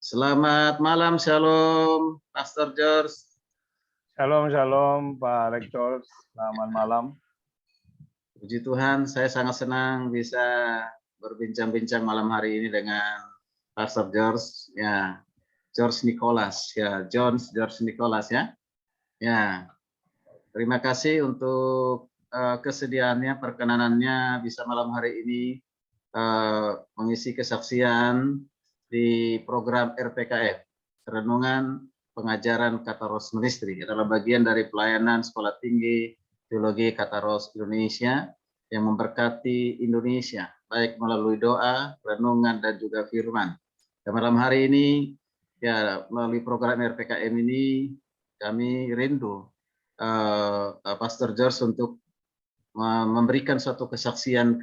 Selamat malam, Shalom, Pastor George. Shalom, shalom, Pak Rektor. Selamat malam. Puji Tuhan, saya sangat senang bisa berbincang-bincang malam hari ini dengan Pastor George, ya, George Nicholas, ya, George Nicholas, ya. Ya, terima kasih untuk kesediaannya, perkenanannya bisa malam hari ini mengisi kesaksian di program RPKF, Renungan Pengajaran Kataros Ministry, adalah bagian dari pelayanan Sekolah Tinggi Teologi Kataros Indonesia yang memberkati Indonesia, baik melalui doa, renungan, dan juga firman. Dan malam hari ini, ya, melalui program RPKM ini, kami rindu Pastor George untuk memberikan suatu kesaksian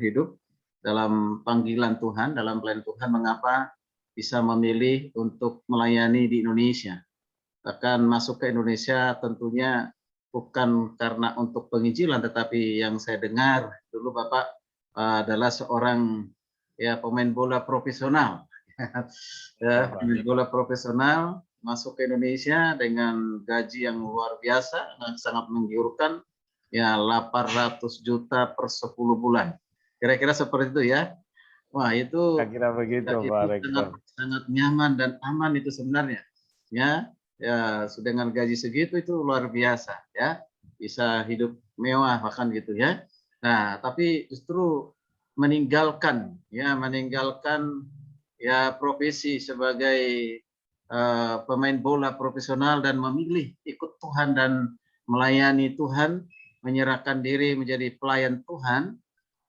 hidup dalam panggilan Tuhan, dalam pelayanan Tuhan, mengapa bisa memilih untuk melayani di Indonesia. Bahkan masuk ke Indonesia tentunya bukan karena untuk penginjilan, tetapi yang saya dengar dulu Bapak adalah seorang pemain bola profesional. Ya, pemain bola profesional masuk ke Indonesia dengan gaji yang luar biasa, sangat menggiurkan, ya, 800 juta per 10 bulan. Kira-kira seperti itu, ya. Wah, itu Kira begitu, Pak Rektor. sangat nyaman dan aman itu sebenarnya. Ya, dengan gaji segitu itu luar biasa, ya. Bisa hidup mewah bahkan gitu, ya. Nah, tapi justru meninggalkan profesi sebagai pemain bola profesional dan memilih ikut Tuhan dan melayani Tuhan, menyerahkan diri menjadi pelayan Tuhan.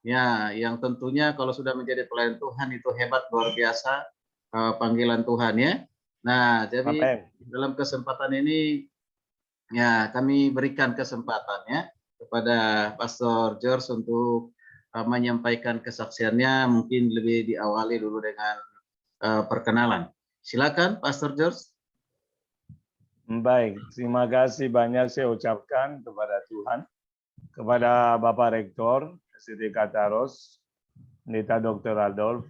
Ya, yang tentunya kalau sudah menjadi pelayan Tuhan itu hebat, luar biasa panggilan Tuhan, ya. Nah, jadi dalam kesempatan ini, ya, kami berikan kesempatannya kepada Pastor George untuk menyampaikan kesaksiannya. Mungkin lebih diawali dulu dengan perkenalan. Silakan, Pastor George. Baik, terima kasih banyak saya ucapkan kepada Tuhan, kepada Bapak Rektor SDT Kataros, Pendeta Dr. Adolf,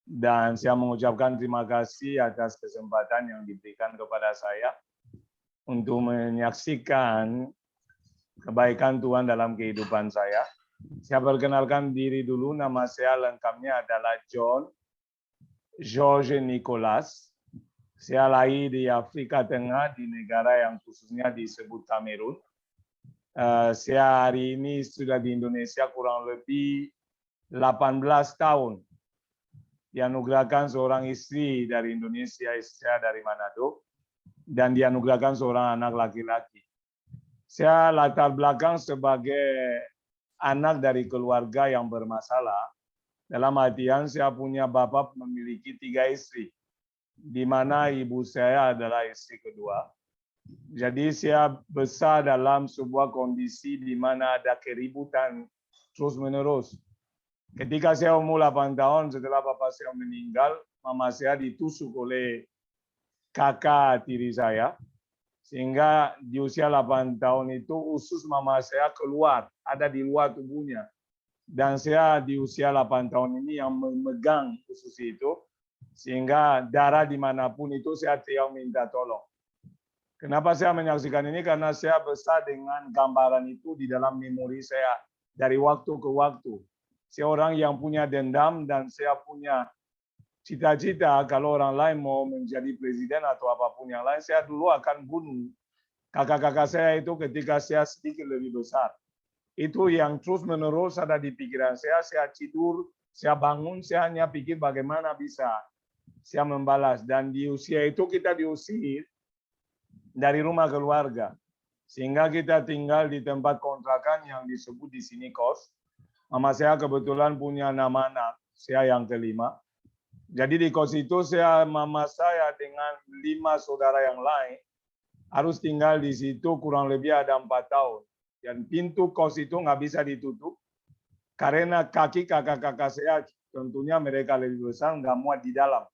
dan saya mengucapkan terima kasih atas kesempatan yang diberikan kepada saya untuk menyaksikan kebaikan Tuhan dalam kehidupan saya. Saya perkenalkan diri dulu, nama saya lengkapnya adalah John George Nicholas. Saya lahir di Afrika Tengah, di negara yang khususnya disebut Kamerun. Saya hari ini sudah di Indonesia kurang lebih 18 tahun. Dianugerahkan seorang istri dari Indonesia, istri saya dari Manado, dan dianugerahkan seorang anak laki-laki. Saya latar belakang sebagai anak dari keluarga yang bermasalah. Dalam artian saya punya bapak memiliki 3 istri, di mana ibu saya adalah istri kedua. Jadi saya besar dalam sebuah kondisi di mana ada keributan terus-menerus. Ketika saya umur 8 tahun setelah bapak saya meninggal, mama saya ditusuk oleh kakak tiri saya. Sehingga di usia 8 tahun itu usus mama saya keluar, ada di luar tubuhnya. Dan saya di usia 8 tahun ini yang memegang usus itu, sehingga darah dimanapun itu saya teriak minta tolong. Kenapa saya menyaksikan ini? Karena saya besar dengan gambaran itu di dalam memori saya dari waktu ke waktu. Saya orang yang punya dendam dan saya punya cita-cita kalau orang lain mau menjadi presiden atau apapun yang lain, saya dulu akan bunuh kakak-kakak saya itu ketika saya sedikit lebih besar. Itu yang terus-menerus ada di pikiran saya tidur, saya bangun, saya hanya pikir bagaimana bisa saya membalas. Dan di usia itu kita diusir dari rumah keluarga. Sehingga kita tinggal di tempat kontrakan yang disebut di sini kos. Mama saya kebetulan punya 6 anak, saya yang kelima. Jadi di kos itu mama saya dengan 5 saudara yang lain harus tinggal di situ kurang lebih ada 4 tahun. Dan pintu kos itu nggak bisa ditutup karena kaki kakak-kakak saya tentunya mereka lebih besar nggak muat di dalam.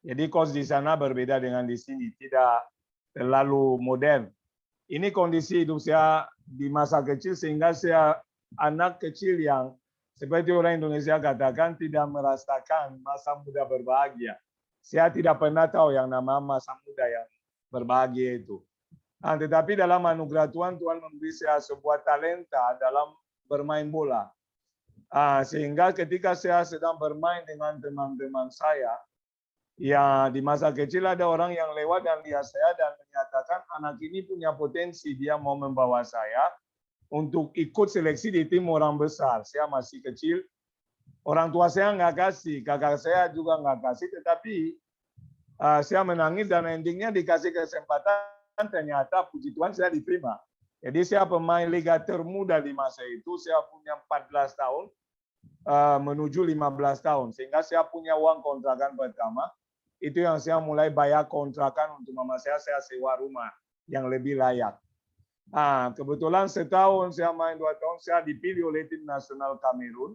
Jadi kos di sana berbeda dengan di sini, tidak terlalu modern. Ini kondisi hidup saya di masa kecil sehingga saya anak kecil yang seperti orang Indonesia katakan tidak merasakan masa muda berbahagia. saya tidak pernah tahu yang nama masa muda yang berbahagia itu. Nah, tetapi dalam anugerah Tuhan, Tuhan memberi saya sebuah talenta dalam bermain bola. Sehingga ketika saya sedang bermain dengan teman-teman saya, ya di masa kecil ada orang yang lewat dan lihat saya dan menyatakan anak ini punya potensi, dia mau membawa saya untuk ikut seleksi di tim orang besar. Saya masih kecil, orang tua saya nggak kasih, kakak saya juga nggak kasih, tetapi saya menangis dan endingnya dikasih kesempatan, ternyata puji Tuhan saya diterima. Jadi saya pemain liga termuda di masa itu, saya punya 14 tahun menuju 15 tahun. Sehingga saya punya uang kontrakan pertama, itu yang saya mulai bayar kontrakan untuk mama saya sewa rumah yang lebih layak. Kebetulan setahun saya main 2 tahun, saya dipilih oleh tim nasional Kamerun,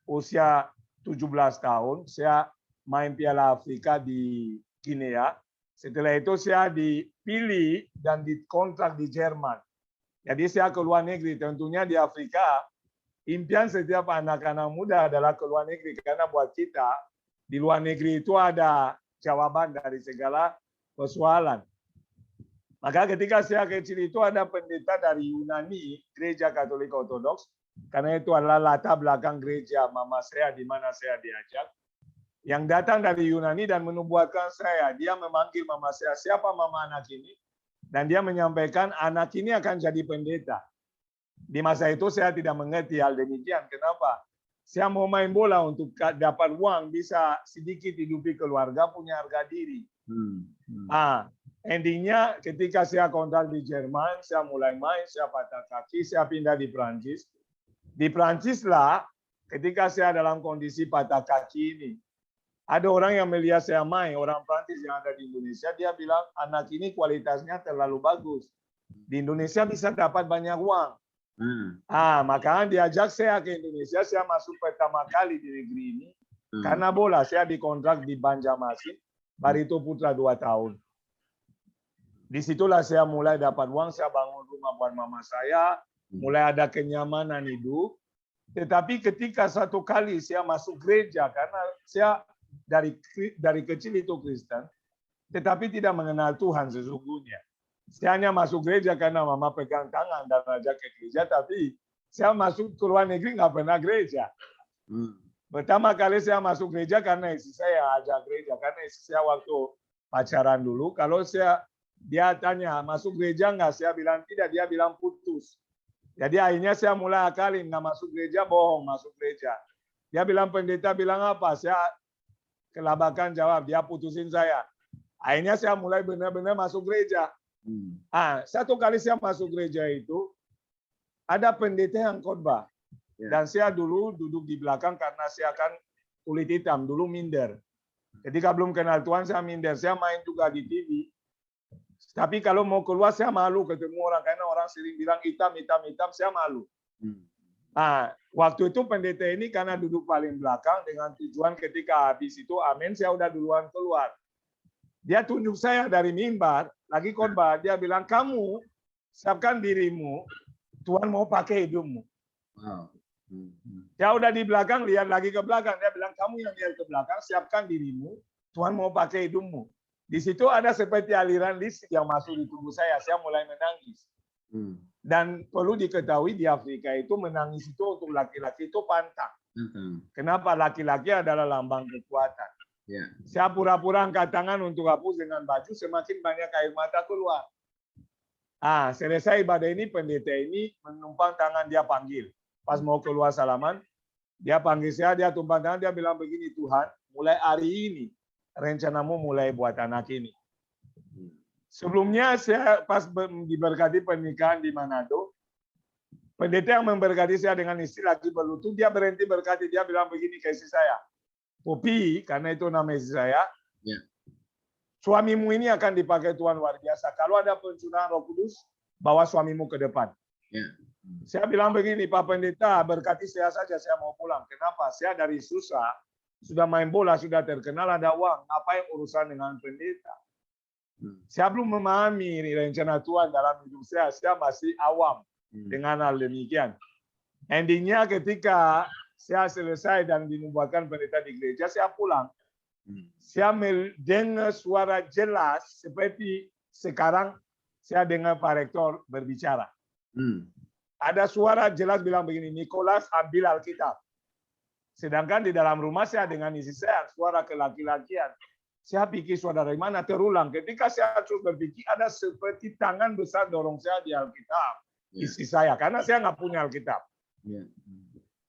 usia 17 tahun, saya main Piala Afrika di Guinea. Setelah itu saya dipilih dan dikontrak di Jerman. Jadi saya ke luar negeri, tentunya di Afrika, impian setiap anak-anak muda adalah ke luar negeri. Karena buat kita, di luar negeri itu ada jawaban dari segala persoalan. Maka ketika saya kecil itu ada pendeta dari Yunani, Gereja Katolik Ortodoks, karena itu adalah latar belakang gereja mama saya di mana saya diajak, yang datang dari Yunani dan menubuatkan saya. Dia memanggil mama saya, siapa mama anak ini? Dan dia menyampaikan anak ini akan jadi pendeta. Di masa itu saya tidak mengerti hal demikian. Kenapa? Saya mau main bola untuk dapat uang, bisa sedikit hidupi keluarga, punya harga diri. Endingnya ketika saya kontrak di Jerman, saya mulai main, saya patah kaki, saya pindah di Prancis. Di Prancis lah, ketika saya dalam kondisi patah kaki ini, ada orang yang melihat saya main, orang Prancis yang ada di Indonesia, dia bilang anak ini kualitasnya terlalu bagus. Di Indonesia bisa dapat banyak uang. Makanya diajak saya ke Indonesia, saya masuk pertama kali di negeri ini. Karena bola, saya dikontrak di Banjarmasin, Barito Putra 2 tahun. Disitulah saya mulai dapat uang, saya bangun rumah buat mama saya, mulai ada kenyamanan hidup. Tetapi ketika satu kali saya masuk gereja, karena saya dari kecil itu Kristen, tetapi tidak mengenal Tuhan sesungguhnya. Saya hanya masuk gereja karena mama pegang tangan dan ajak ke gereja, tapi saya masuk ke luar negeri nggak pernah gereja. Pertama kali saya masuk gereja karena istri saya ajak gereja, karena istri saya waktu pacaran dulu, kalau dia tanya masuk gereja nggak, saya bilang tidak, dia bilang putus. Jadi akhirnya saya mulai akalin, nggak masuk gereja, bohong, masuk gereja. Dia bilang pendeta bilang apa, saya kelabakan jawab, dia putusin saya. Akhirnya saya mulai benar-benar masuk gereja. Satu kali saya masuk gereja itu, ada pendeta yang khotbah. Dan saya dulu duduk di belakang karena saya kan kulit hitam, dulu minder. Ketika belum kenal Tuhan, saya minder. Saya main juga di TV. Tapi kalau mau keluar, saya malu ketemu orang. Karena orang sering bilang hitam, saya malu. Waktu itu pendeta ini karena duduk paling belakang dengan tujuan ketika habis itu amin, saya udah duluan keluar. Dia tunjuk saya dari mimbar, lagi khotbah, dia bilang kamu siapkan dirimu, Tuhan mau pakai hidupmu. Saya udah di belakang, lihat lagi ke belakang, dia bilang kamu yang lihat ke belakang, siapkan dirimu, Tuhan mau pakai hidupmu. Di situ ada seperti aliran listrik yang masuk di tubuh saya mulai menangis. Dan perlu diketahui di Afrika itu menangis itu untuk laki-laki itu pantang. Kenapa? Laki-laki adalah lambang kekuatan. Saya pura-pura angkat tangan untuk hapus dengan baju, semakin banyak air mata keluar. Selesai ibadah ini, pendeta ini menumpang tangan, dia panggil. Pas mau keluar salaman, dia panggil saya, dia tumpang tangan, dia bilang begini, Tuhan, mulai hari ini, rencanamu mulai buat anak ini. Sebelumnya saya pas diberkati pernikahan di Manado, pendeta yang memberkati saya dengan istri lagi berlutut, dia berhenti berkati, dia bilang begini ke istri saya, Popi, karena itu nama istri saya, suamimu ini akan dipakai Tuhan luar biasa. Kalau ada pencurahan Roh Kudus, bawa suamimu ke depan. Saya bilang begini, Pak Pendeta, berkati saya saja, saya mau pulang. Kenapa? Saya dari susah, sudah main bola, sudah terkenal, ada uang. Ngapain urusan dengan pendeta? Saya belum memahami rencana Tuhan dalam hidup saya masih awam dengan hal demikian. Endingnya ketika saya selesai dan dinubuatkan pendeta di gereja, saya pulang. Saya mendengar suara jelas seperti sekarang saya dengar Pak Rektor berbicara. Ada suara jelas bilang begini, Nicholas ambil Alkitab. Sedangkan di dalam rumah saya dengan istri saya, suara kelaki-lakian. Saya pikir suara dari mana terulang. Ketika saya terus berpikir, ada seperti tangan besar dorong saya di Alkitab. Istri saya, karena saya nggak punya Alkitab.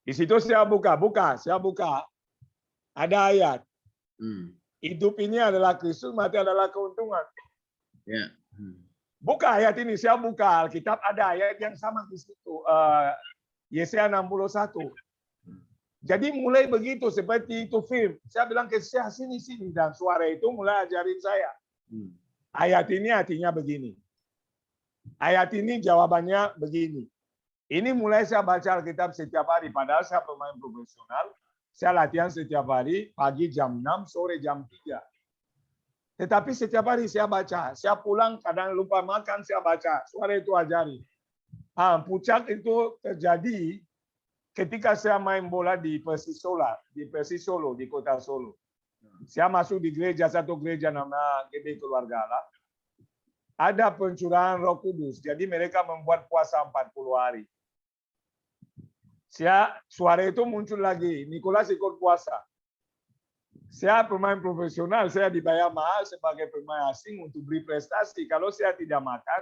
Di situ saya buka. Ada ayat. Hidup ini adalah Kristus, mati adalah keuntungan. Buka ayat ini, saya buka Alkitab, ada ayat yang sama di situ. Yesaya 61. Jadi mulai begitu, seperti itu film. Saya bilang ke saya, sini. Dan suara itu mulai ajarin saya. Ayat ini artinya begini. Ayat ini jawabannya begini. Ini mulai saya baca Alkitab setiap hari. Padahal saya pemain profesional. Saya latihan setiap hari, pagi jam 6, sore jam 3. Tetapi setiap hari saya baca. Saya pulang, kadang lupa makan, saya baca. Suara itu ajari. Puncak itu terjadi ketika saya main bola di Persis Solo, di kota Solo. Saya masuk di satu gereja nama GD Keluarga Allah. Ada pencurahan Roh Kudus. Jadi mereka membuat puasa 40 hari. Suara itu muncul lagi. Nicholas ikut puasa. Saya pemain profesional, saya dibayar mahal sebagai pemain asing untuk beri prestasi. Kalau saya tidak makan,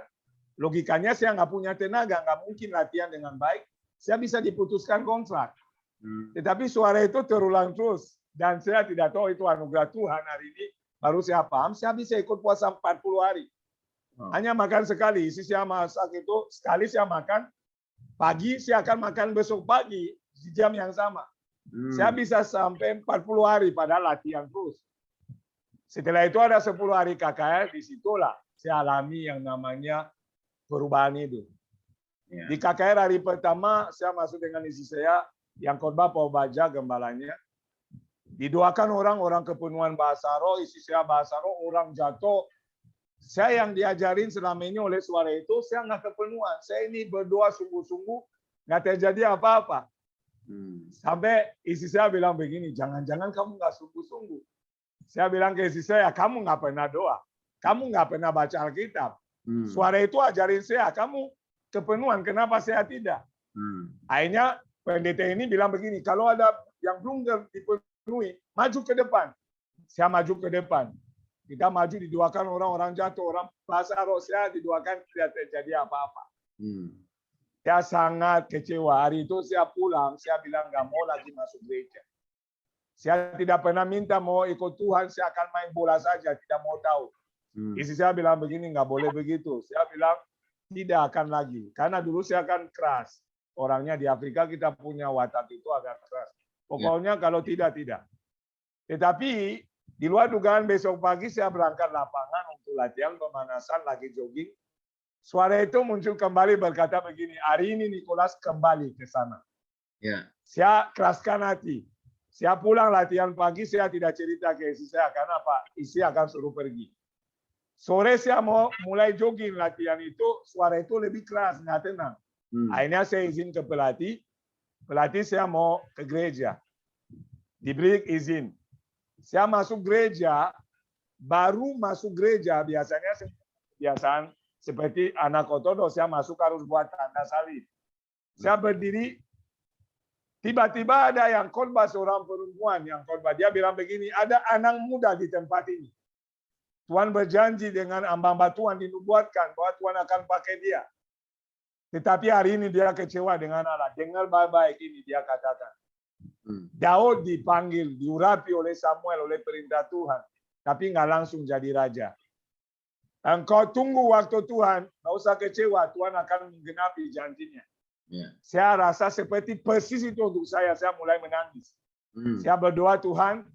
logikanya saya nggak punya tenaga, nggak mungkin latihan dengan baik. Saya bisa diputuskan kontrak. Tetapi suara itu terulang terus. Dan saya tidak tahu itu anugerah Tuhan hari ini. Baru saya paham, saya bisa ikut puasa 40 hari. Hanya makan sekali. Isi saya masak itu, sekali saya makan, pagi saya akan makan besok pagi, di jam yang sama. Saya bisa sampai 40 hari pada latihan terus. Setelah itu ada 10 hari KKR, disitulah saya alami yang namanya perubahan itu. Di KKR hari pertama, saya masuk dengan istri saya, yang khotbah Pak Baja, gembalanya. Didoakan orang kepenuhan bahasa roh, istri saya bahasa roh, orang jatuh. Saya yang diajarin selama ini oleh suara itu, saya nggak kepenuhan. Saya ini berdoa sungguh-sungguh, nggak terjadi apa-apa. Sampai istri saya bilang begini, jangan-jangan kamu nggak sungguh-sungguh. Saya bilang ke istri saya, kamu nggak pernah doa. Kamu nggak pernah baca Alkitab. Suara itu ajarin saya, kamu kepenuhan, kenapa saya tidak? Akhirnya pendeta ini bilang begini, kalau ada yang belum dipenuhi, maju ke depan. Saya maju ke depan. Kita maju didoakan orang jatuh, orang bahasa roh, saya didoakan tidak terjadi apa-apa. Saya sangat kecewa. Hari itu saya pulang, saya bilang nggak mau lagi masuk gereja. Saya tidak pernah minta mau ikut Tuhan, saya akan main bola saja, tidak mau tahu. Istri saya bilang begini, nggak boleh begitu. Saya bilang tidak akan lagi, karena dulu saya akan keras. Orangnya di Afrika kita punya watak itu agak keras. Pokoknya kalau tidak. Tetapi di luar dugaan besok pagi saya berangkat lapangan untuk latihan pemanasan, lagi jogging. Suara itu muncul kembali berkata begini, hari ini Nicholas kembali ke sana. Saya keraskan hati. Saya pulang latihan pagi, saya tidak cerita ke istri saya, karena Pak, istri akan suruh pergi. Sore saya mau mulai jogging latihan itu, suara itu lebih keras, nggak tenang. Akhirnya saya izin ke pelatih. Pelatih saya mau ke gereja. Diberi izin. Saya masuk gereja, baru masuk gereja, biasanya kebiasaan seperti anak ortodoks, saya masuk harus buat tanda salib. Saya berdiri, tiba-tiba ada yang khotbah, seorang perempuan yang khotbah. Dia bilang begini, ada anak muda di tempat ini. Tuhan berjanji dengan hamba Tuhan dinubuatkan bahwa Tuhan akan pakai dia. Tetapi hari ini dia kecewa dengan Allah. Dengar baik-baik ini dia katakan. Daud dipanggil, diurapi oleh Samuel, oleh perintah Tuhan. Tapi nggak langsung jadi raja. Engkau tunggu waktu Tuhan, nggak usah kecewa, Tuhan akan menggenapi janjinya. Saya rasa seperti persis itu untuk saya mulai menangis. Saya berdoa, Tuhan,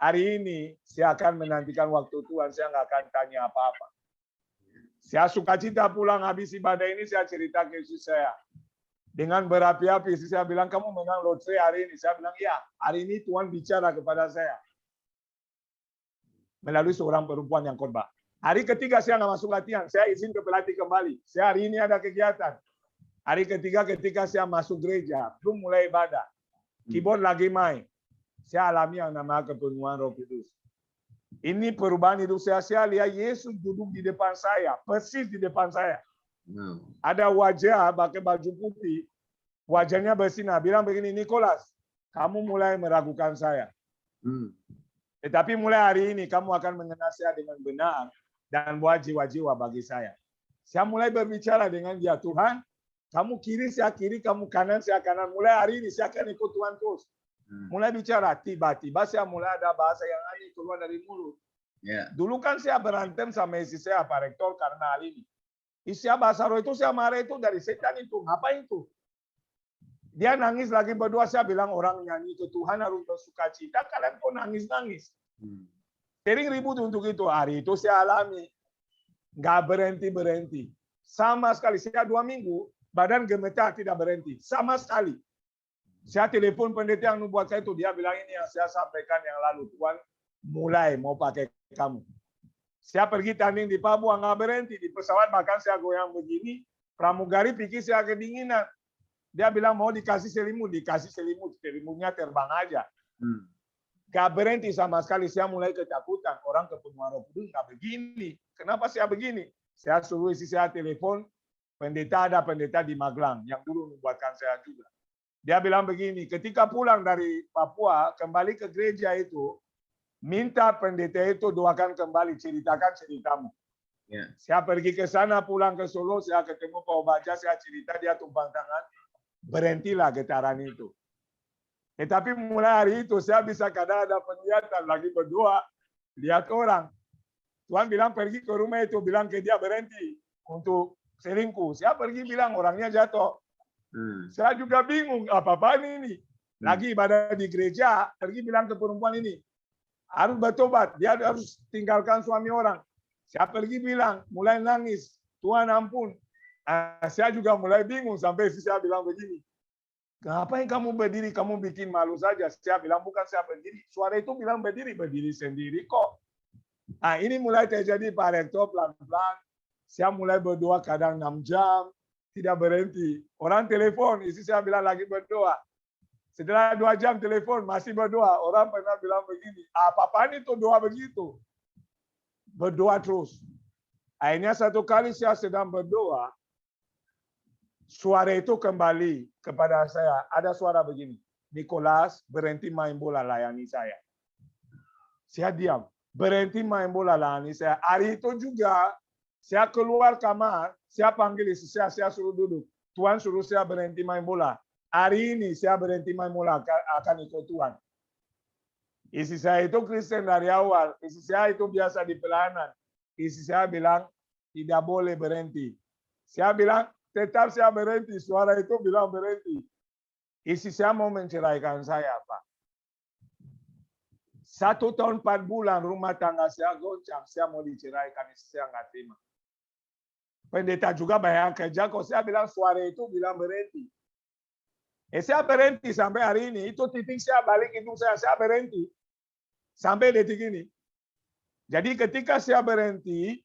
hari ini saya akan menantikan waktu Tuhan, saya nggak akan tanya apa-apa. Saya sukacita pulang habis ibadah ini, saya cerita ke istri saya. Dengan berapi-api, istri saya bilang, kamu menang lotre hari ini. Saya bilang, ya, hari ini Tuhan bicara kepada saya. Melalui seorang perempuan yang khotbah. Hari ketiga saya nggak masuk latihan, saya izin ke pelatih kembali. Saya hari ini ada kegiatan. Hari ketiga ketika saya masuk gereja, belum mulai ibadah. Keyboard lagi main. Saya alami yang namanya kepenuhan Roh Kudus. Ini perubahan hidup saya lihat Yesus duduk di depan saya, persis di depan saya. Ada wajah pakai baju putih, wajahnya bersinar, bilang begini, Nicholas, kamu mulai meragukan saya. Tetapi mulai hari ini kamu akan mengenal saya dengan benar dan buat jiwa-jiwa bagi saya. Saya mulai berbicara dengan dia, Tuhan, kamu kiri, saya kiri, kamu kanan, saya kanan. Mulai hari ini saya akan ikut Tuhan terus. Mulai bicara, tiba-tiba saya mulai ada bahasa yang aneh keluar dari mulut. Dulu kan saya berantem sama istri saya, Pak Rektor, karena hal ini. Istri saya bahasa roh itu, saya marah itu dari setan itu. Ngapain itu? Dia nangis lagi berdua, saya bilang orang nyanyi ke Tuhan harus bersuka cita, kalian kok nangis-nangis. Sering ribut untuk itu. Hari itu saya alami. Nggak berhenti-berhenti. Sama sekali, saya 2 minggu, badan gemetar tidak berhenti. Sama sekali. Saya telepon pendeta yang membuat saya itu, dia bilang ini yang saya sampaikan yang lalu. Tuhan mulai mau pakai kamu. Saya pergi tanding di Papua, nggak berhenti. Di pesawat bahkan saya goyang begini, pramugari pikir saya kedinginan. Dia bilang mau dikasih selimut, selimutnya terbang aja. Nggak berhenti sama sekali, saya mulai ketakutan. Orang kepenuhan Roh Kudus nggak begini. Kenapa saya begini? Saya suruh isi saya telepon, ada pendeta di Magelang, yang dulu membuatkan saya juga. Dia bilang begini, ketika pulang dari Papua, kembali ke gereja itu, minta pendeta itu doakan kembali, ceritakan ceritamu. Saya pergi ke sana, pulang ke Solo, saya ketemu Pak Obaja, saya cerita, dia tumpang tangan, berhentilah getaran itu. Tetapi mulai hari itu, saya bisa kadang ada penglihatan, lagi berdoa, lihat orang. Tuhan bilang pergi ke rumah itu, bilang ke dia berhenti untuk selingkuh. Saya pergi bilang orangnya jatuh. Saya juga bingung, apa-apaan ini. Lagi ibadah di gereja, pergi bilang ke perempuan ini, harus bertobat, dia harus tinggalkan suami orang. Saya pergi bilang, mulai nangis, Tuhan ampun. Saya juga mulai bingung, sampai saya bilang begini, ngapain kamu berdiri, kamu bikin malu saja. Saya bilang, bukan saya berdiri. Suara itu bilang berdiri sendiri kok. Nah, ini mulai terjadi Pak Rektor, pelan-pelan. Saya mulai berdoa kadang 6 jam, tidak berhenti. Orang telepon, istri saya bilang lagi berdoa. Setelah 2 jam telepon, masih berdoa. Orang pernah bilang begini, apa-apaan itu doa begitu? Berdoa terus. Akhirnya satu kali saya sedang berdoa, suara itu kembali kepada saya. Ada suara begini, Nicholas, berhenti main bola, layani saya. Saya diam, berhenti main bola, layani saya. Hari itu juga, saya keluar kamar, saya panggil istri saya suruh duduk. Tuhan suruh saya berhenti main bola. Hari ini saya berhenti main bola, akan ikut Tuhan. Istri saya itu Kristen dari awal. Istri saya itu biasa di pelayanan. Istri saya bilang, tidak boleh berhenti. Saya bilang, tetap saya berhenti. Suara itu bilang berhenti. Istri saya mau menceraikan saya, Pak. 1 tahun 4 bulan rumah tangga saya goncang. Saya mau diceraikan, istri saya nggak terima. Pendeta juga banyak kerja, kok saya bilang suara itu bilang berhenti. Saya berhenti sampai hari ini, itu titik saya balik hidung saya berhenti. Sampai detik ini. Jadi ketika saya berhenti,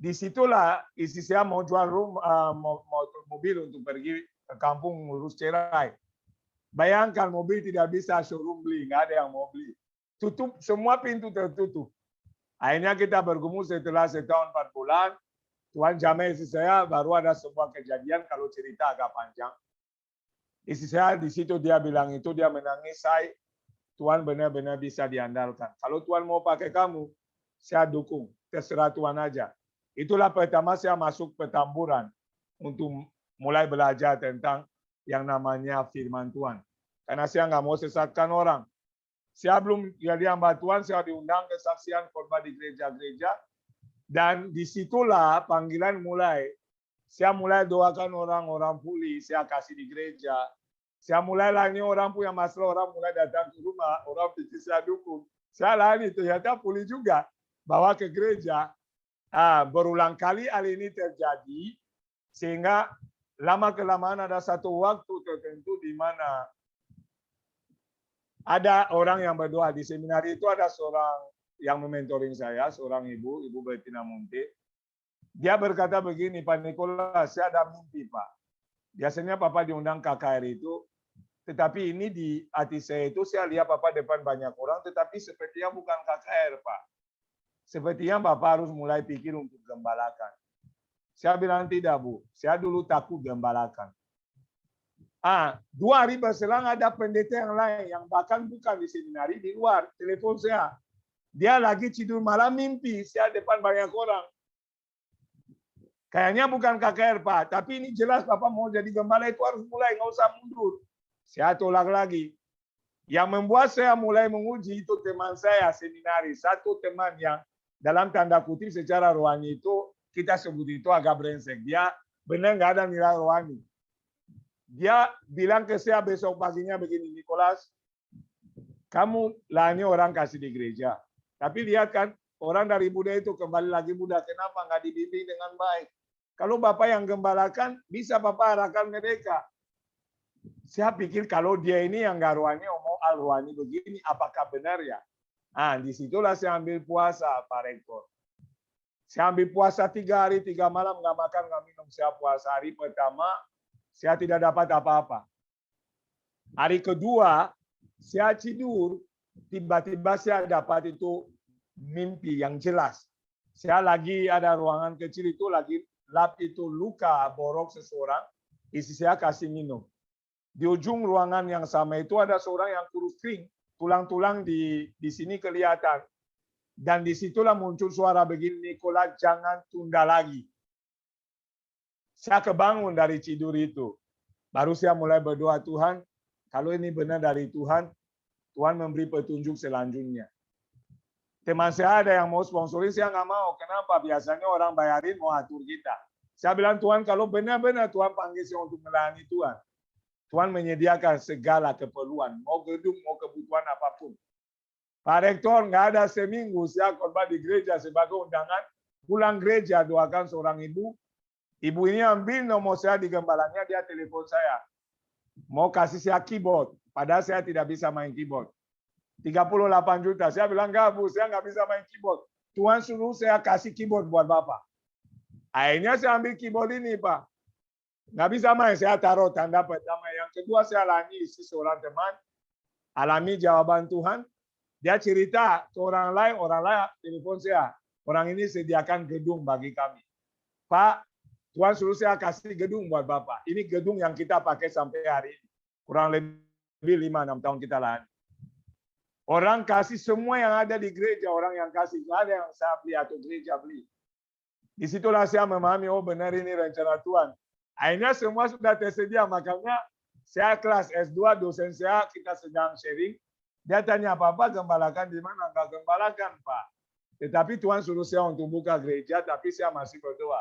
disitulah istri saya mau jual mobil untuk pergi ke kampung ngurus cerai. Bayangkan mobil tidak bisa showroom beli, nggak ada yang mau beli. Tutup, semua pintu tertutup. Akhirnya kita bergumul setelah 1 tahun 4 bulan, Tuhan jamai istri saya, baru ada sebuah kejadian, kalau cerita agak panjang. Istri saya di situ dia bilang itu, dia menangis, saya Tuhan benar-benar bisa diandalkan. Kalau Tuhan mau pakai kamu, saya dukung. Terserah Tuhan aja. Itulah pertama saya masuk Petamburan untuk mulai belajar tentang yang namanya firman Tuhan. Karena saya nggak mau sesatkan orang. Saya belum jadi hamba Tuhan, saya diundang kesaksian khotbah di gereja-gereja. Dan disitulah panggilan mulai. Saya mulai doakan orang-orang pulih, saya kasih di gereja. Saya mulai layani orang punya masalah, orang mulai datang ke rumah, orang pikir saya dukung. Saya layani, ternyata pulih juga. Bawa ke gereja. Berulang kali hal ini terjadi, sehingga lama-kelamaan ada satu waktu tertentu di mana ada orang yang berdoa. Di seminari itu ada seorang yang mementoring saya, seorang ibu Bettina Munte. Dia berkata begini, Pak Nicholas, saya ada mimpi, Pak. Biasanya Papa diundang KKR itu, tetapi ini di hati saya itu, saya lihat Papa depan banyak orang, tetapi sepertinya bukan KKR, Pak. sepertinya Bapak harus mulai pikir untuk gembalakan. Saya bilang tidak, Bu. Saya dulu takut gembalakan. 2 hari berselang ada pendeta yang lain yang bahkan bukan di seminari, di luar, telepon saya. Dia lagi tidur malam mimpi, saya depan banyak orang. Kayaknya bukan KKR, Pak, tapi ini jelas Bapak mau jadi gembala itu harus mulai, nggak usah mundur. Saya tolak lagi. Yang membuat saya mulai menguji itu teman saya seminari, satu teman yang dalam tanda kutip secara rohani itu kita sebut itu agak brengsek. Dia benar nggak ada nilai rohani. Dia bilang ke saya besok paginya begini, Nicholas, kamu lah ini orang kasih di gereja. Tapi lihat kan, orang dari Buddha itu kembali lagi Buddha, kenapa nggak dibimbing dengan baik? Kalau Bapak yang gembalakan, bisa Bapak arahkan mereka. Saya pikir kalau dia ini yang nggak rohani, omong al-rohani begini, apakah benar ya? Disitulah saya ambil puasa, Pak Rektor. Saya ambil puasa 3 hari, 3 malam, nggak makan, nggak minum. Saya puasa hari pertama, saya tidak dapat apa-apa. Hari kedua, saya tidur, tiba-tiba saya dapat itu mimpi yang jelas. Saya lagi ada ruangan kecil itu, lagi lap itu luka borok seseorang, isi saya kasih minum. Di ujung ruangan yang sama itu ada seorang yang kurus kering, tulang-tulang di sini kelihatan. Dan disitulah muncul suara begini, Nicholas jangan tunda lagi. Saya kebangun dari tidur itu. Baru saya mulai berdoa, Tuhan, kalau ini benar dari Tuhan, Tuhan memberi petunjuk selanjutnya. Teman saya ada yang mau sponsorin, saya nggak mau. Kenapa? Biasanya orang bayarin mau atur kita. Saya bilang, Tuhan, kalau benar-benar Tuhan panggil saya untuk melayani Tuhan, Tuhan menyediakan segala keperluan, mau gedung, mau kebutuhan apapun. Pak Rektor, nggak ada seminggu saya khotbah di gereja sebagai undangan, pulang gereja doakan seorang ibu. Ibu ini ambil nomor saya di gembalanya, dia telepon saya. Mau kasih saya keyboard, padahal saya tidak bisa main keyboard. 38 juta. Saya bilang, enggak Bu, saya nggak bisa main keyboard. Tuhan suruh saya kasih keyboard buat Bapak. Akhirnya saya ambil keyboard ini, Pak. Nggak bisa main, saya taruh tanda pertama. Yang kedua, saya alami isi seorang teman. Alami jawaban Tuhan. Dia cerita ke orang lain telepon saya. Orang ini sediakan gedung bagi kami. Pak, Tuhan suruh saya kasih gedung buat Bapak. Ini gedung yang kita pakai sampai hari ini. Kurang lebih 5-6 tahun kita layani. Orang kasih semua yang ada di gereja, orang yang kasih. Nggak ada yang saya beli atau gereja beli. Disitulah saya memahami, oh benar ini rencana Tuhan. Akhirnya semua sudah tersedia, makanya saya kelas S2, dosen saya, kita sedang sharing. Dia tanya, Bapak gembalakan di mana? Enggak gembalakan, Pak. Tetapi Tuhan suruh saya untuk buka gereja, tapi saya masih berdoa.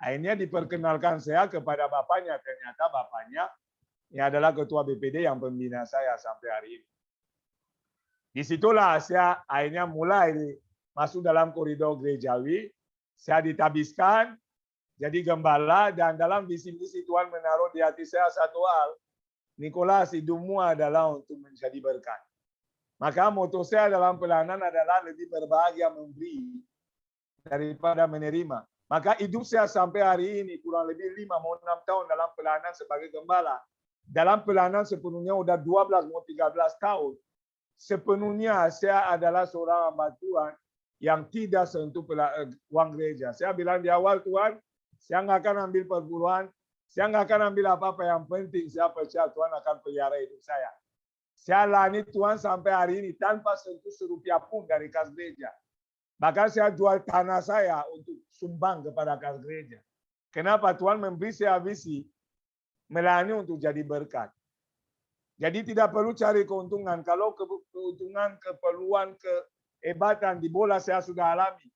Akhirnya diperkenalkan saya kepada bapaknya. Ternyata bapaknya ini adalah ketua BPD yang pembina saya sampai hari ini. Disitulah saya akhirnya mulai masuk dalam koridor gerejawi. Saya ditabiskan jadi gembala, dan dalam visi-misi Tuhan menaruh di hati saya satu hal. Nicholas, hidupmu adalah untuk menjadi berkat. Maka moto saya dalam pelayanan adalah lebih berbahagia memberi daripada menerima. Maka hidup saya sampai hari ini kurang lebih 5-6 tahun dalam pelayanan sebagai gembala. Dalam pelayanan sepenuhnya udah 12 mau 13 tahun. Sepenuhnya saya adalah seorang hamba Tuhan yang tidak sentuh uang gereja. Saya bilang di awal, Tuhan, saya nggak akan ambil perpuluhan, saya nggak akan ambil apa-apa, yang penting saya percaya Tuhan akan pelihara hidup saya. Saya layani Tuhan sampai hari ini tanpa sentuh serupiah pun dari kas gereja. Bahkan saya jual tanah saya untuk sumbang kepada kas gereja. Kenapa? Tuhan memberi saya visi melayani untuk jadi berkat. Jadi tidak perlu cari keuntungan. Kalau keuntungan, keperluan, kehebatan di bola saya sudah alami.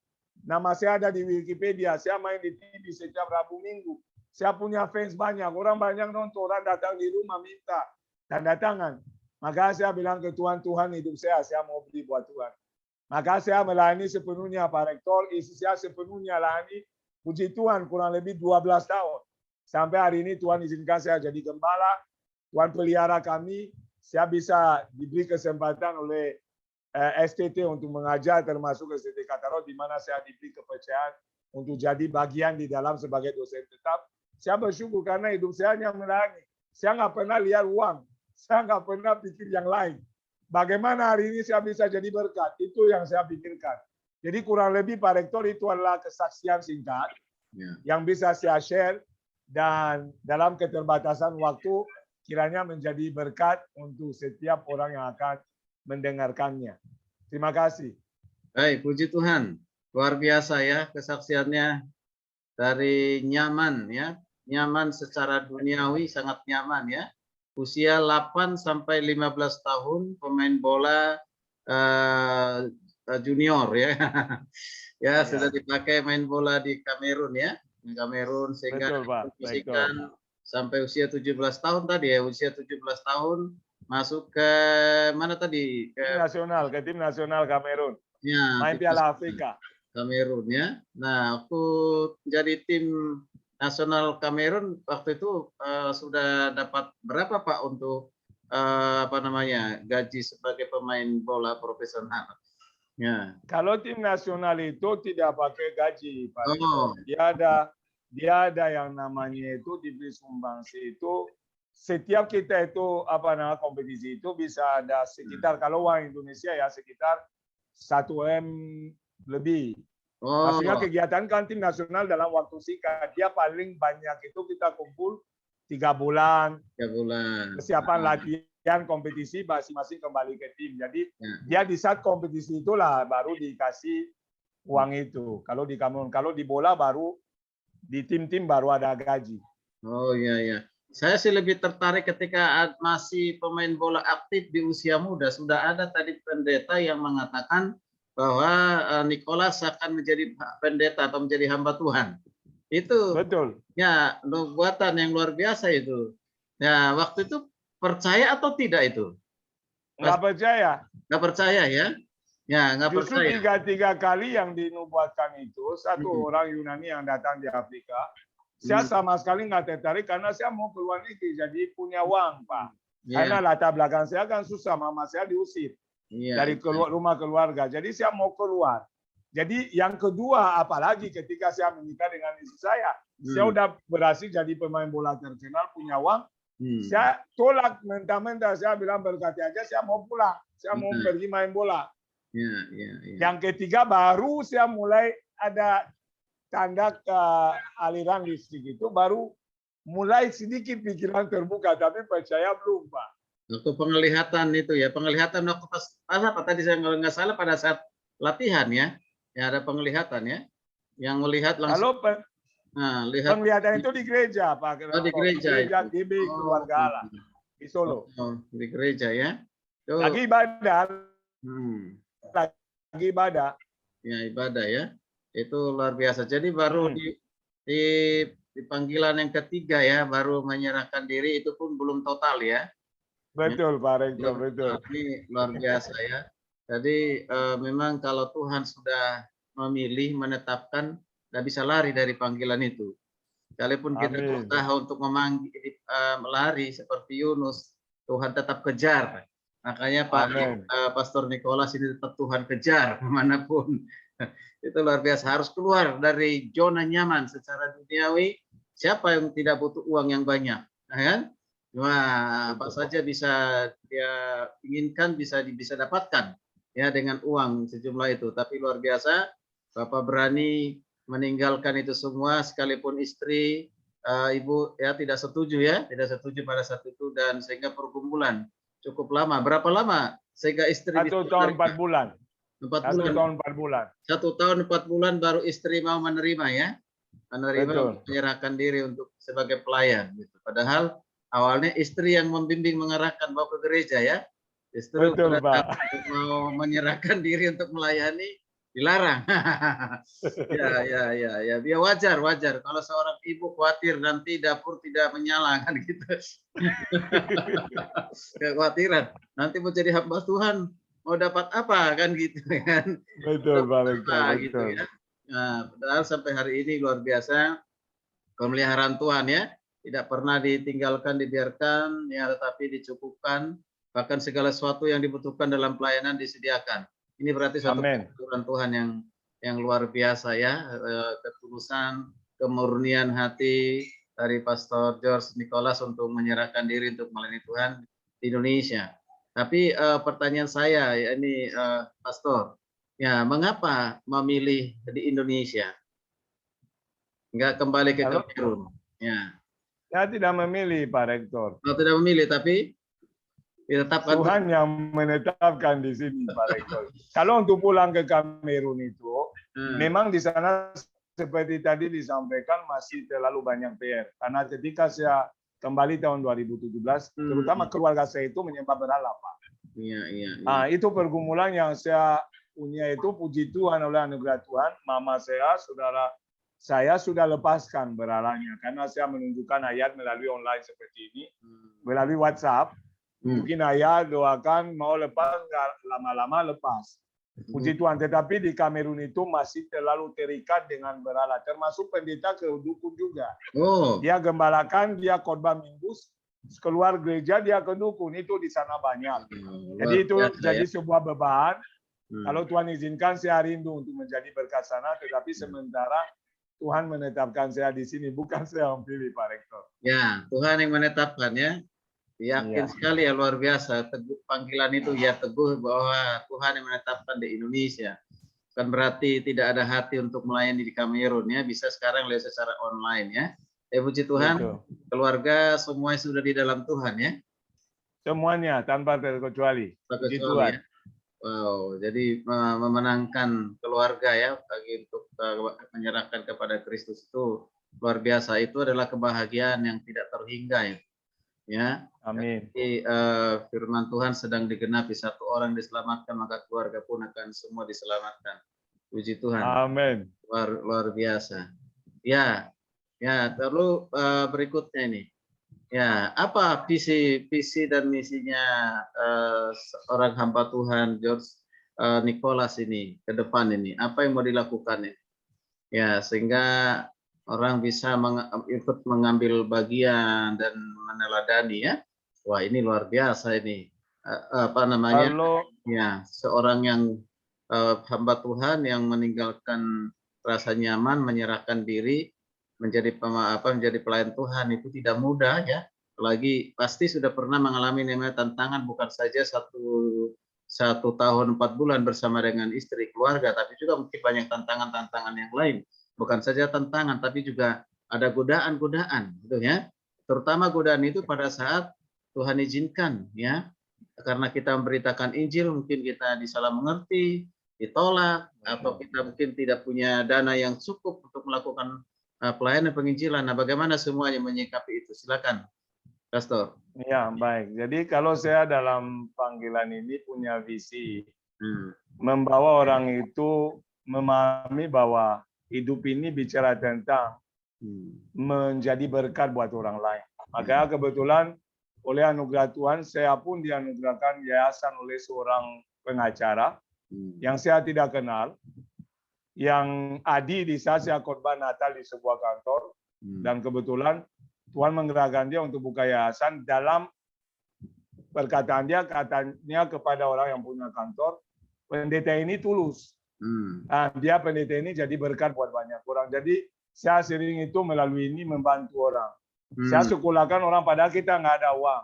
Nama saya ada di Wikipedia. Saya main di TV setiap Rabu Minggu. Saya punya fans banyak. Orang banyak nonton. Orang datang di rumah minta tanda tangan. Maka saya bilang ke Tuhan, Tuhan hidup saya mau beri buat Tuhan. Maka saya melayani sepenuhnya Pak Rektor. Isi saya sepenuhnya layani. Puji Tuhan kurang lebih 12 tahun. Sampai hari ini Tuhan izinkan saya jadi gembala. Tuhan pelihara kami, saya bisa diberi kesempatan oleh STT untuk mengajar, termasuk STT Kataros, di mana saya diberi kepercayaan untuk jadi bagian di dalam sebagai dosen tetap. Saya bersyukur karena hidup saya hanya melayani. Saya nggak pernah lihat uang, saya nggak pernah pikir yang lain. Bagaimana hari ini saya bisa jadi berkat, itu yang saya pikirkan. Jadi kurang lebih Pak Rektor itu adalah kesaksian singkat Ya. yang bisa saya share dan dalam keterbatasan waktu kiranya menjadi berkat untuk setiap orang yang akan mendengarkannya. Terima kasih. Baik, puji Tuhan. Luar biasa ya kesaksiannya, dari nyaman ya. Nyaman secara duniawi, sangat nyaman ya. Usia 8 sampai 15 tahun, pemain bola junior ya. Ya, sudah dipakai main bola di Kamerun ya. Di Kamerun sehingga Betul, Pak. difungsikan sampai usia 17 tahun tadi ya, usia 17 tahun masuk ke mana tadi? Ke tim nasional Kamerun. Ya, Main Piala Afrika. Kamerun ya. Nah, waktu jadi tim nasional Kamerun waktu itu sudah dapat berapa Pak untuk apa namanya, gaji sebagai pemain bola profesional? Ya. Kalau tim nasional itu tidak pakai gaji, Pak Rektor. Oh, Dia ada yang namanya itu diberi sumbangsi itu setiap kita itu apa namanya kompetisi itu bisa ada sekitar kalau uang Indonesia ya sekitar 1 M lebih. oh, Maksudnya kegiatan kan tim nasional dalam waktu singkat dia paling banyak itu kita kumpul 3 bulan 3 bulan. persiapan latihan kompetisi masing-masing kembali ke tim. Jadi Ya. dia di saat kompetisi itulah baru dikasih uang itu. Kalau di Kamerun, kalau di bola baru di tim-tim baru ada gaji. Oh iya ya. Saya sih lebih tertarik ketika masih pemain bola aktif di usia muda. Sudah ada tadi pendeta yang mengatakan bahwa Nicholas akan menjadi pendeta atau menjadi hamba Tuhan. Itu Betul. ya nubuatan yang luar biasa itu. Ya, waktu itu percaya atau tidak itu? Nggak percaya. Nggak percaya ya? Ya, nggak Justru percaya. 3 kali yang dinubuatkan itu, satu orang Yunani yang datang di Afrika, saya sama sekali nggak tertarik karena saya mau keluar negeri, jadi punya uang, Pak. Karena latar belakang saya kan susah, mama saya diusir dari rumah keluarga. Jadi saya mau keluar. Jadi yang kedua, apalagi ketika saya menikah dengan istri saya udah berhasil jadi pemain bola terkenal, punya uang. Saya tolak mentah-mentah, saya bilang berkati aja, saya mau pulang, saya mau pergi main bola. Yang ketiga baru saya mulai ada tanda ke aliran listrik itu baru mulai sedikit pikiran terbuka, tapi percaya belum, Pak. Waktu penglihatan itu ya, penglihatan waktu pas apa tadi saya nggak salah pada saat latihan ya, ya ada penglihatan ya, yang melihat langsung. Kalau lihat penglihatan itu di gereja, Pak. Oh, di gereja. DB Keluarga Allah di Solo. Di gereja ya. Lagi ibadah. Lagi ibadah. Ya ibadah ya. Itu luar biasa. Jadi baru di panggilan yang ketiga ya, baru menyerahkan diri, itu pun belum total ya. Betul, Pak Rektor, betul. Ini luar biasa ya. Jadi memang kalau Tuhan sudah memilih, menetapkan, tidak bisa lari dari panggilan itu. Sekalipun kita berusaha untuk melari seperti Yunus, Tuhan tetap kejar. Makanya Pastor Nicholas ini tetap Tuhan kejar kemanapun. Itu luar biasa. Harus keluar dari zona nyaman secara duniawi. Siapa yang tidak butuh uang yang banyak? Kan? Wah, apa saja bisa dia inginkan bisa dapatkan ya dengan uang sejumlah itu. Tapi luar biasa, Bapak berani meninggalkan itu semua, sekalipun istri, ibu ya tidak setuju pada saat itu, dan sehingga pergumulan cukup lama. Berapa lama sehingga istri 1 tahun 4 bulan. 1 tahun 4 bulan. 1 tahun 4 bulan baru istri mau menerima ya, menyerahkan diri untuk sebagai pelayan. Gitu. Padahal awalnya istri yang membimbing, mengarahkan, bawa ke gereja ya. Istri mau menyerahkan diri untuk melayani, dilarang. Ya, dia wajar. Kalau seorang ibu khawatir nanti dapur tidak menyala kan gitu. Kekhawatiran nanti mau jadi hamba Tuhan mau dapat apa kan gitu kan. Betul, Pak Rektor. Gitu ya. Nah, padahal sampai hari ini luar biasa pemeliharaan Tuhan ya. Tidak pernah ditinggalkan, dibiarkan, ya, tetapi dicukupkan. Bahkan segala sesuatu yang dibutuhkan dalam pelayanan disediakan. Ini berarti satu aturan Tuhan yang luar biasa ya. Ketulusan, kemurnian hati dari Pastor George Nicholas untuk menyerahkan diri untuk melayani Tuhan di Indonesia. Tapi pertanyaan saya, ya ini Pastor, Ya, mengapa memilih di Indonesia? Nggak kembali ke Kalau Kamerun? Ya, saya tidak memilih, Pak Rektor. kalau tidak memilih tapi ditetapkan Tuhan yang menetapkan di sini, Pak Rektor. Kalau untuk pulang ke Kamerun itu, memang di sana seperti tadi disampaikan masih terlalu banyak PR. Karena ketika saya kembali tahun 2017, terutama keluarga saya itu menyembah berhala, Pak. Iya, iya, iya. Nah, itu pergumulan yang saya punya itu, puji Tuhan oleh anugerah Tuhan, mama saya, saudara saya sudah lepaskan berhalanya. Karena saya menunjukkan ayat melalui online seperti ini, melalui WhatsApp. Mungkin ayah doakan mau lepas, nggak lama-lama lepas. Puji Tuhan, tetapi di Kamerun itu masih terlalu terikat dengan berhala, termasuk pendeta ke dukun juga. Oh, Dia gembalakan, dia khotbah minggu, keluar gereja dia ke dukun, itu di sana banyak. Jadi itu jadi sebuah beban. Kalau Tuhan izinkan saya rindu untuk menjadi berkat sana, tetapi sementara Tuhan menetapkan saya di sini, bukan saya yang pilih, Pak Rektor. Ya, Tuhan yang menetapkan ya. Yakin sekali ya, luar biasa. Teguh panggilan itu ya, teguh bahwa Tuhan yang menetapkan di Indonesia. Bukan berarti tidak ada hati untuk melayani di Kamerun ya. Bisa sekarang lihat secara online ya. Puji Tuhan, keluarga semuanya sudah di dalam Tuhan ya. Semuanya tanpa terkecuali. Puji Tuhan. Ya. Wow, jadi memenangkan keluarga ya, bagi untuk menyerahkan kepada Kristus itu luar biasa. Itu adalah kebahagiaan yang tidak terhingga ya. Ya, amin. Jadi, firman Tuhan sedang digenapi, satu orang diselamatkan maka keluarga pun akan semua diselamatkan. Puji Tuhan. Amin. Luar biasa. Ya, ya. Lalu berikutnya ini, ya apa visi dan misinya seorang hamba Tuhan George Nicholas ini ke depan ini? Apa yang mau dilakukan ini? Ya, sehingga orang bisa ikut mengambil bagian dan meneladani ya. Wah, ini luar biasa ini. Apa namanya? Ya, seorang yang hamba Tuhan yang meninggalkan rasa nyaman, menyerahkan diri menjadi menjadi pelayan Tuhan itu tidak mudah ya. Apalagi pasti sudah pernah mengalami namanya tantangan, bukan saja satu tahun 4 bulan bersama dengan istri keluarga, tapi juga mungkin banyak tantangan-tantangan yang lain. Bukan saja tantangan, tapi juga ada godaan-godaan, gitu ya. Terutama godaan itu pada saat Tuhan izinkan, ya, karena kita memberitakan Injil, mungkin kita disalah mengerti, ditolak, atau kita mungkin tidak punya dana yang cukup untuk melakukan pelayanan penginjilan. Nah, bagaimana semuanya menyikapi itu? Silakan, Pastor. Ya, baik. Jadi kalau saya dalam panggilan ini punya visi, membawa orang itu memahami bahwa hidup ini bicara tentang menjadi berkat buat orang lain. Makanya kebetulan oleh anugerah Tuhan, saya pun dianugerahkan yayasan oleh seorang pengacara yang saya tidak kenal, yang Adi di saat saya khotbah Natal di sebuah kantor, dan kebetulan Tuhan menggerakkan dia untuk buka yayasan. Dalam perkataan dia, katanya kepada orang yang punya kantor, pendeta ini tulus. Dia pendeta ini jadi berkat buat banyak orang. Jadi saya sering itu melalui ini membantu orang. Saya sekolahkan orang padahal kita nggak ada uang.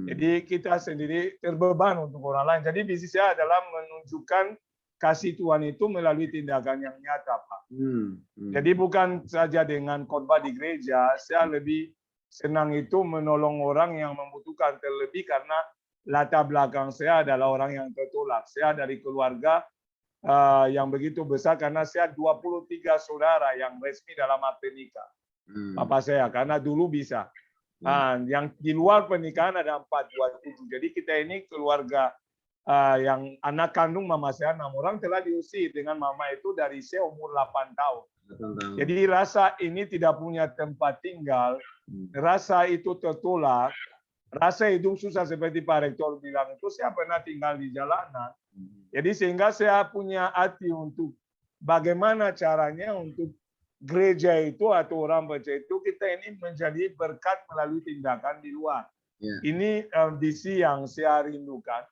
Jadi kita sendiri terbeban untuk orang lain. Jadi visi saya adalah menunjukkan kasih Tuhan itu melalui tindakan yang nyata, Pak. Jadi bukan saja dengan khotbah di gereja, saya lebih senang itu menolong orang yang membutuhkan, terlebih karena latar belakang saya adalah orang yang tertolak. Saya dari keluarga yang begitu besar karena saya 23 saudara yang resmi dalam akte nikah. Papa saya, karena dulu bisa. Yang di luar pernikahan ada 427. Jadi kita ini keluarga yang anak kandung mama saya 6 orang telah diusir dengan mama itu dari saya umur 8 tahun. Jadi rasa ini tidak punya tempat tinggal, rasa itu tertolak, rasa hidup susah seperti Pak Rektor bilang itu, saya pernah tinggal di jalanan. Jadi sehingga saya punya hati untuk bagaimana caranya untuk gereja itu atau orang percaya itu kita ini menjadi berkat melalui tindakan di luar. Ini visi yang saya rindukan.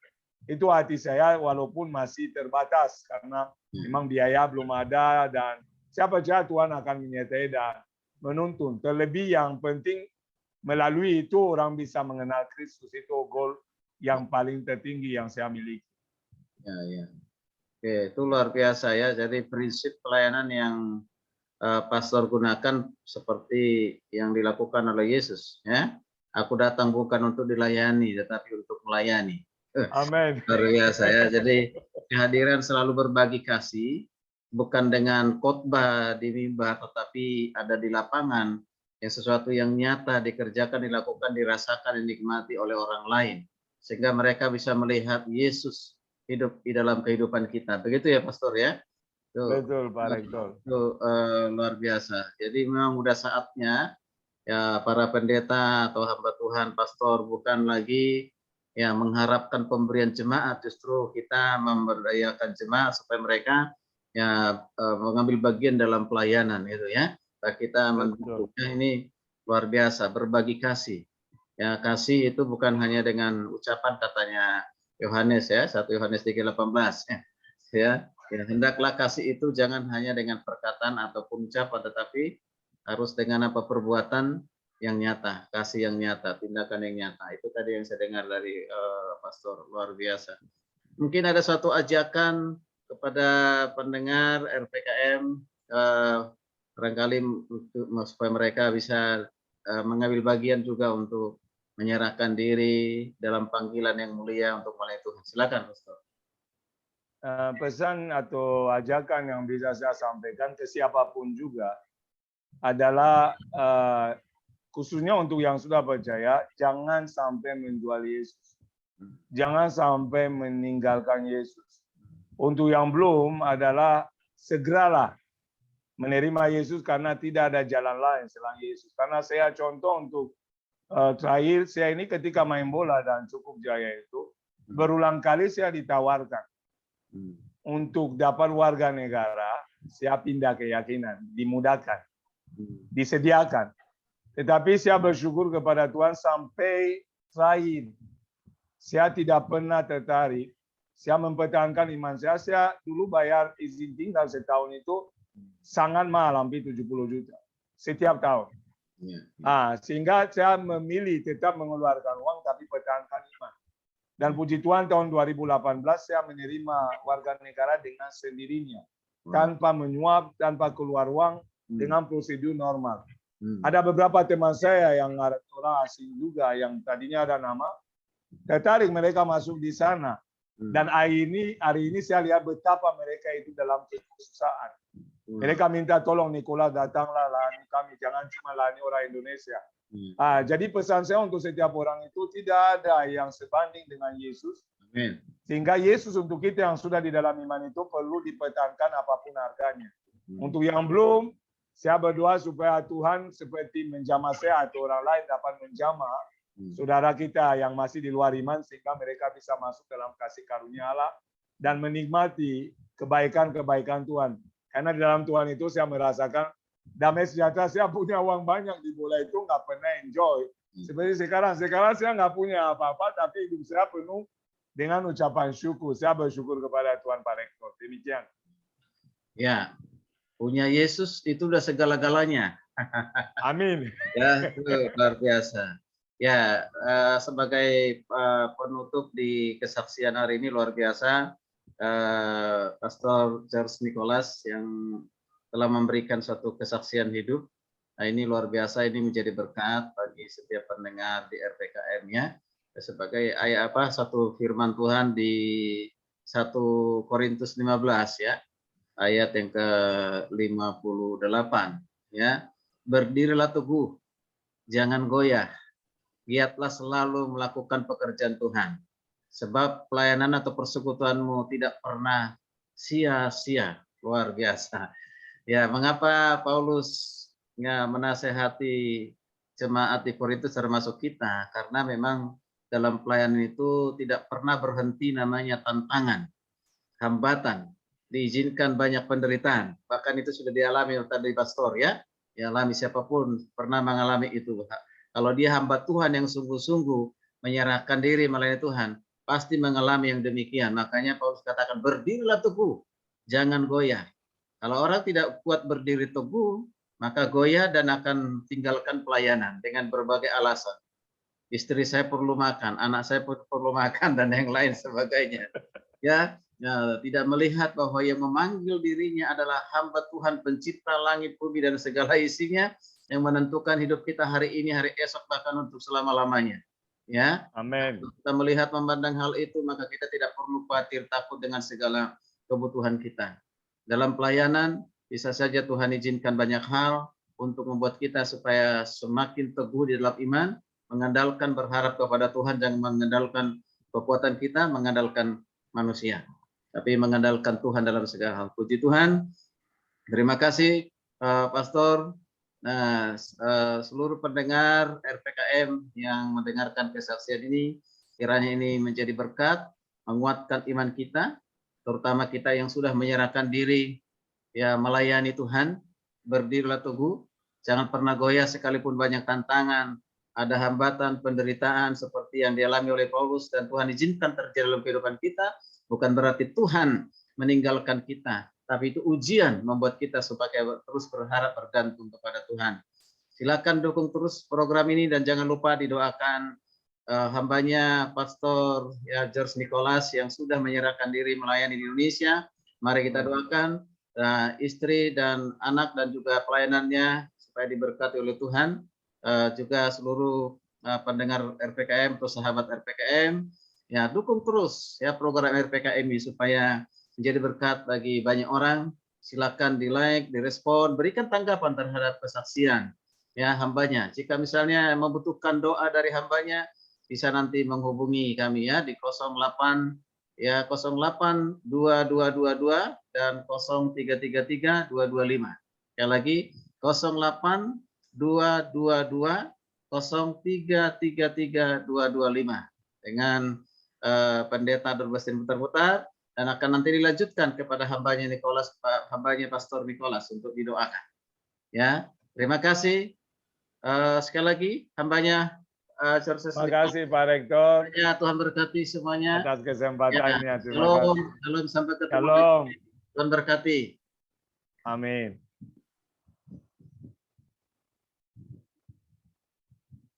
Itu hati saya walaupun masih terbatas karena memang biaya belum ada, dan saya percaya Tuhan akan menyertai dan menuntun. Terlebih yang penting melalui itu orang bisa mengenal Kristus, itu goal yang paling tertinggi yang saya miliki. Ya. Oke, itu luar biasa ya. Jadi prinsip pelayanan yang pastor gunakan seperti yang dilakukan oleh Yesus, ya. Aku datang bukan untuk dilayani, tetapi untuk melayani. Amin. Luar biasa ya. Jadi kehadiran selalu berbagi kasih, bukan dengan khotbah di mimbar, tetapi ada di lapangan, yang sesuatu yang nyata dikerjakan, dilakukan, dirasakan, dinikmati oleh orang lain, sehingga mereka bisa melihat Yesus hidup di dalam kehidupan kita. Begitu ya, Pastor ya? Betul, Pak Rektor. Itu luar biasa. Jadi memang udah saatnya ya para pendeta atau hamba Tuhan, pastor bukan lagi ya mengharapkan pemberian jemaat, justru kita memberdayakan jemaat supaya mereka ya mengambil bagian dalam pelayanan gitu ya. Kita Betul. mendukungnya ini luar biasa, berbagi kasih. Ya, kasih itu bukan hanya dengan ucapan katanya Yohanes ya, 1 Yohanes 3:18 ya. Ya, hendaklah kasih itu jangan hanya dengan perkataan ataupun ucapan, tetapi harus dengan apa perbuatan yang nyata, kasih yang nyata, tindakan yang nyata. Itu tadi yang saya dengar dari pastor, luar biasa. Mungkin ada suatu ajakan kepada pendengar RPKM barangkali untuk supaya mereka bisa mengambil bagian juga untuk menyerahkan diri dalam panggilan yang mulia untuk melayani Tuhan. Silakan, Pastor. Pesan atau ajakan yang bisa saya sampaikan ke siapapun juga adalah khususnya untuk yang sudah percaya, jangan sampai menjual Yesus. Jangan sampai meninggalkan Yesus. Untuk yang belum adalah segeralah menerima Yesus karena tidak ada jalan lain selain Yesus. Karena saya contoh untuk terakhir, saya ini ketika main bola dan cukup jaya itu, berulang kali saya ditawarkan untuk dapat warga negara, saya pindah keyakinan, dimudahkan, disediakan. Tetapi saya bersyukur kepada Tuhan sampai terakhir. Saya tidak pernah tertarik. Saya mempertahankan iman saya. Saya dulu bayar izin tinggal setahun itu sangat mahal, hampir 70 juta. Setiap tahun. Sehingga saya memilih tetap mengeluarkan uang, tapi pertahankan iman. Dan puji Tuhan tahun 2018 saya menerima warga negara dengan sendirinya. Tanpa menyuap, tanpa keluar uang, dengan prosedur normal. Ada beberapa teman saya yang orang asing juga yang tadinya ada nama, tertarik mereka masuk di sana. Dan hari ini saya lihat betapa mereka itu dalam kesusahan. Mereka minta tolong Nicola datanglah layani kami, jangan cuma layani orang Indonesia. Jadi pesan saya untuk setiap orang itu tidak ada yang sebanding dengan Yesus. Amin. Sehingga Yesus untuk kita yang sudah di dalam iman itu perlu dipertahankan apapun harganya. Untuk yang belum, saya berdoa supaya Tuhan seperti menjamah saya atau orang lain dapat menjamah saudara kita yang masih di luar iman sehingga mereka bisa masuk dalam kasih karunia Allah dan menikmati kebaikan-kebaikan Tuhan. Karena di dalam Tuhan itu saya merasakan damai sejahtera. Saya punya uang banyak di bola itu nggak pernah enjoy. Seperti sekarang saya nggak punya apa-apa tapi hidup saya penuh dengan ucapan syukur. Saya bersyukur kepada Tuhan Pak Rektor. Demikian. Ya, punya Yesus itu udah segala-galanya. Amin. Ya, itu luar biasa. Ya, sebagai penutup di kesaksian hari ini luar biasa, Pastor Charles Nicholas yang telah memberikan suatu kesaksian hidup. Nah, ini luar biasa, ini menjadi berkat bagi setiap pendengar di RPKM-nya. Sebagai satu firman Tuhan di 1 Korintus 15 ya, ayat yang ke-58 ya. Berdirilah teguh, jangan goyah. Giatlah selalu melakukan pekerjaan Tuhan. Sebab pelayanan atau persekutuanmu tidak pernah sia-sia. Luar biasa. Ya, mengapa Paulus menasehati jemaat di Korintus termasuk kita? Karena memang dalam pelayanan itu tidak pernah berhenti namanya tantangan, hambatan, diizinkan banyak penderitaan. Bahkan itu sudah dialami tadi pastor ya. Dialami siapapun pernah mengalami itu. Kalau dia hamba Tuhan yang sungguh-sungguh menyerahkan diri melayani Tuhan, pasti mengalami yang demikian. Makanya Paulus katakan berdirilah teguh, jangan goyah. Kalau orang tidak kuat berdiri teguh, maka goyah dan akan tinggalkan pelayanan dengan berbagai alasan. Istri saya perlu makan, anak saya perlu makan dan yang lain sebagainya. Ya, Ya, tidak melihat bahwa yang memanggil dirinya adalah hamba Tuhan, pencipta langit, bumi, dan segala isinya, yang menentukan hidup kita hari ini, hari esok, bahkan untuk selama-lamanya. Ya, Amin. kita melihat memandang hal itu, maka kita tidak perlu khawatir takut dengan segala kebutuhan kita. Dalam pelayanan, bisa saja Tuhan izinkan banyak hal untuk membuat kita supaya semakin teguh di dalam iman, mengandalkan berharap kepada Tuhan, jangan mengandalkan kekuatan kita, mengandalkan manusia, tapi mengandalkan Tuhan dalam segala hal. Puji Tuhan. Terima kasih Pastor. Nah, seluruh pendengar RPKM yang mendengarkan kesaksian ini, kiranya ini menjadi berkat, menguatkan iman kita, terutama kita yang sudah menyerahkan diri ya melayani Tuhan. Berdirilah teguh, jangan pernah goyah sekalipun banyak tantangan, ada hambatan, penderitaan seperti yang dialami oleh Paulus, dan Tuhan izinkan terjadi dalam kehidupan kita. Bukan berarti Tuhan meninggalkan kita, tapi itu ujian membuat kita supaya terus berharap bergantung kepada Tuhan. Silakan dukung terus program ini, dan jangan lupa didoakan hambanya Pastor ya, George Nicholas yang sudah menyerahkan diri melayani di Indonesia. Mari kita doakan istri dan anak dan juga pelayanannya supaya diberkati oleh Tuhan. Juga seluruh pendengar RPKM atau sahabat RPKM, ya dukung terus ya program RPKM ini supaya menjadi berkat bagi banyak orang. Silakan di like, direspon, berikan tanggapan terhadap kesaksian ya hambanya. Jika misalnya membutuhkan doa dari hambanya, bisa nanti menghubungi kami ya di 08 ya 08 2222 dan 0333 225. Sekali lagi 08 222 0333 225 dengan pendeta Durbasin Putar-Putar, dan akan nanti dilanjutkan kepada hambanya Nicholas, hambanya Pastor Nicholas untuk didoakan. Ya, terima kasih sekali lagi hambanya Terima kasih Pak Rektor. Ya, Tuhan berkati semuanya. Atas kesempatannya. Ya, shalom, shalom, sampai ketemu. Shalom. Tuhan berkati. Amin.